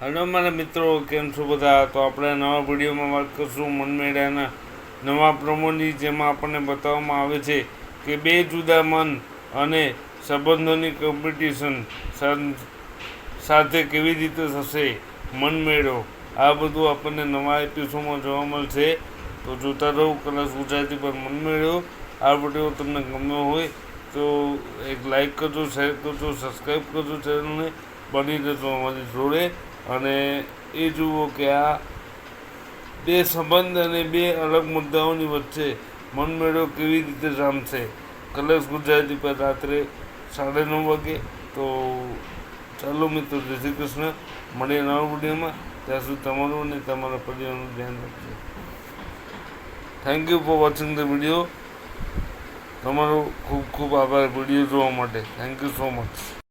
Hello મારા મિત્રો, કેમ છો બધા? તો આપણે નવા વિડીયોમાં વાત કરીશું મનમેળાના નવા પ્રમોની, જેમાં આપણને બતાવવામાં આવે છે કે બે જુદા મન અને સંબંધોની કોમ્પિટિશન સાથે કેવી રીતે થશે મનમેળો. આ બધું આપણને નવા એપિસોડમાં જોવા મળશે. તો જોતા રહો કલર્સ ગુજરાતી પર મનમેળો. આ વિડીયો તમને ગમ્યો હોય તો એક લાઈક કરજો, શેર કરજો, સબસ્ક્રાઈબ કરજો ચેનલને, બની રહેજો અમારી જોડે. અને એ જુઓ કે આ બે સંબંધ અને બે અલગ મુદ્દાઓની વચ્ચે મનમેળો કેવી રીતે જામશે. કલર્સ ગુજરાતી પર રાત્રે 9:30 વાગે. તો ચાલો મિત્રો, જય શ્રી કૃષ્ણ. મળીએ નવા વિડીયોમાં. ત્યાં સુધી તમારું અને તમારા પરિવારનું ધ્યાન રાખજો. Thank you for watching the video. તમારો ખૂબ ખૂબ આભાર વિડીયો જોવા માટે. Thank you so much.